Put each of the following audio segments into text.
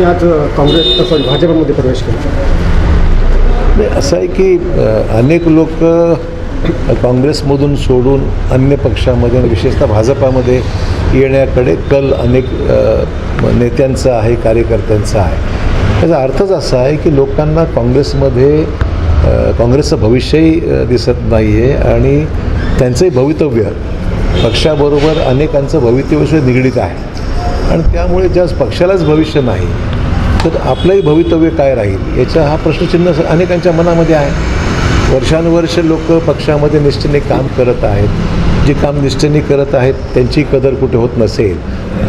तुम्ही आज भाजपमध्ये प्रवेश केला? असं आहे की अनेक लोक काँग्रेसमधून सोडून अन्य पक्षामध्ये विशेषतः भाजपामध्ये येण्याकडे कल अनेक नेत्यांचा आहे, कार्यकर्त्यांचा आहे. त्याचा अर्थच असा आहे की लोकांना काँग्रेसमध्ये काँग्रेसचं भविष्यही दिसत नाही आहे आणि त्यांचंही भवितव्य पक्षाबरोबर अनेकांचं भवितव्य निगडीत आहे आणि त्यामुळे ज्या पक्षालाच भविष्य नाही तर आपलंही भवितव्य काय राहील याचा हा प्रश्नचिन्ह अनेकांच्या मनामध्ये आहे. वर्षानुवर्ष लोक पक्षामध्ये निष्ठेने काम करत आहेत. जे काम निष्ठेने करत आहेत त्यांची कदर कुठे होत नसेल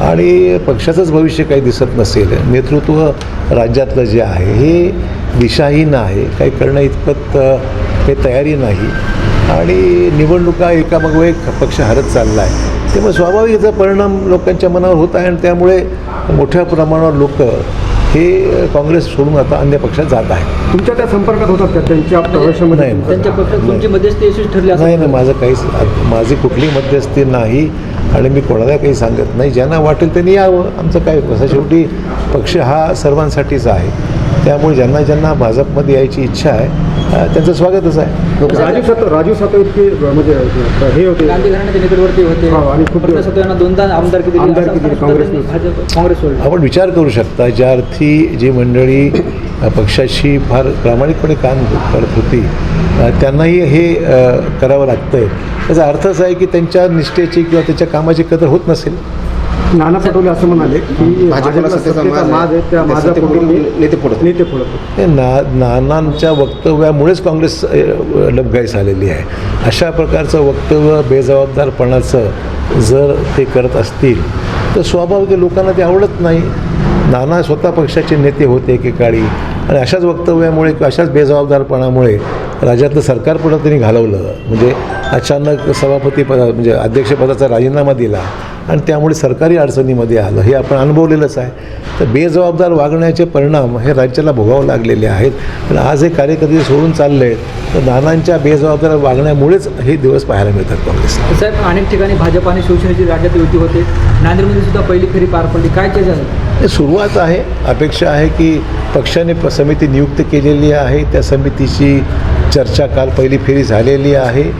आणि पक्षाचंच भविष्य काही दिसत नसेल, नेतृत्व राज्यातलं जे आहे हे दिशाहीन आहे, काही करण्या इतपत काही तयारी नाही आणि निवडणुका एकामागोमाग एक पक्ष हरत चालला आहे. त्यामुळे स्वाभाविक याचा परिणाम लोकांच्या मनावर होत आहे आणि त्यामुळे मोठ्या प्रमाणावर लोक हे काँग्रेस सोडून आता अन्य पक्षात जात आहे. तुमच्या त्या संपर्कात होतात का त्यांच्या प्रवेशामध्ये? नाही, त्यांच्या पक्षात तुमची मध्यस्थी यशस्वी ठरली असं? नाही, माझी कुठली मध्यस्थी नाही आणि मी कोणाला काही सांगत नाही. ज्यांना वाटेल त्यांनी यावं, आमचं काय कसं, शेवटी पक्ष हा सर्वांसाठीच आहे. त्यामुळे ज्यांना भाजपमध्ये यायची इच्छा आहे त्यांचं स्वागतच आहे. राजू सातव म्हणजे हे होते, गांधी घराण्याच्या नेतृत्वावरती होते आणि खूप सातव यांना दोनदा आमदारकी दिली काँग्रेस सोडलं. आपण विचार करू शकता, ज्या अर्थी जी मंडळी पक्षाशी फार प्रामाणिकपणे काम करत होती त्यांनाही हे करावं लागतं आहे. त्याचा अर्थ असा आहे की त्यांच्या निष्ठेची किंवा त्यांच्या कामाची कदर होत नसेल. नाना पटोले असं म्हणाले की भाजपला सत्तेचा माज आहे, त्या नेते फोडत. नानांच्या वक्तव्यामुळेच काँग्रेस लबघाईस आलेली आहे. अशा प्रकारचं वक्तव्य बेजबाबदारपणाचं जर ते करत असतील तर स्वाभाविक लोकांना ते आवडत नाही. नाना स्वतः पक्षाचे नेते होते एकेकाळी आणि अशाच वक्तव्यामुळे अशाच बेजबाबदारपणामुळे राज्यातलं सरकार पुढं त्यांनी घालवलं. म्हणजे अचानक म्हणजे अध्यक्षपदाचा राजीनामा दिला आणि त्यामुळे सरकारी अडचणीमध्ये आलं, हे आपण अनुभवलेलंच आहे. तर बेजबाबदार वागण्याचे परिणाम हे राज्याला भोगावे लागलेले आहेत. पण आज हे कार्यकर्ते सोडून चालले तर नानांच्या बेजबाबदार वागण्यामुळेच हे दिवस पाहायला मिळतात काँग्रेसला. साहेब, अनेक ठिकाणी भाजप आणि शिवसेनेची राज्यात युती होते. नांदेडमध्ये सुद्धा पहिली फेरी पार पडली. काय चर्चा झाली? सुरुवात आहे. अपेक्षा आहे की पक्षाने समिती नियुक्त केलेली आहे, त्या समितीची चर्चा काल पहिली फेरी झालेली आहे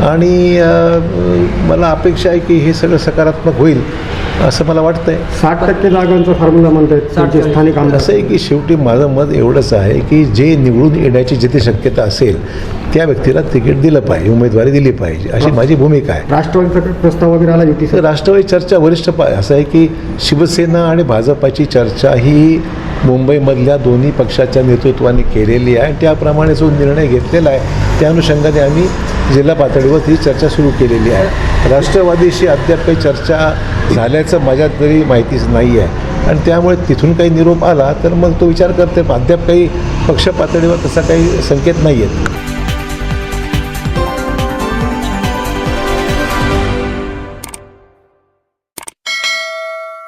आणि मला अपेक्षा आहे की हे सगळं सकारात्मक होईल असं मला वाटतं आहे. 60% जागांचा फॉर्म्युला म्हणतात स्थानिक आमदार. असं आहे की शेवटी माझं मत एवढंच आहे की जे निवडून येण्याची जिथे शक्यता असेल त्या व्यक्तीला तिकीट दिलं पाहिजे, उमेदवारी दिली पाहिजे, अशी माझी भूमिका आहे. राष्ट्रवादीचा प्रस्ताव वगैरे आला युती? राष्ट्रवादी चर्चा वरिष्ठ असं आहे की शिवसेना आणि भाजपाची चर्चा ही मुंबईमधल्या दोन्ही पक्षाच्या नेतृत्वाने केलेली आहे. त्याप्रमाणे जो निर्णय घेतलेला आहे त्या अनुषंगाने आम्ही जिल्हा पातळीवर ही चर्चा सुरू केलेली आहे. राष्ट्रवादीशी अद्याप काही चर्चा झाल्याचं माझ्या तरी माहितीच नाही आहे आणि त्यामुळे तिथून काही निरोप आला तर मग तो विचार करते. अद्याप काही पक्ष पातळीवर तसा काही संकेत नाही आहेत.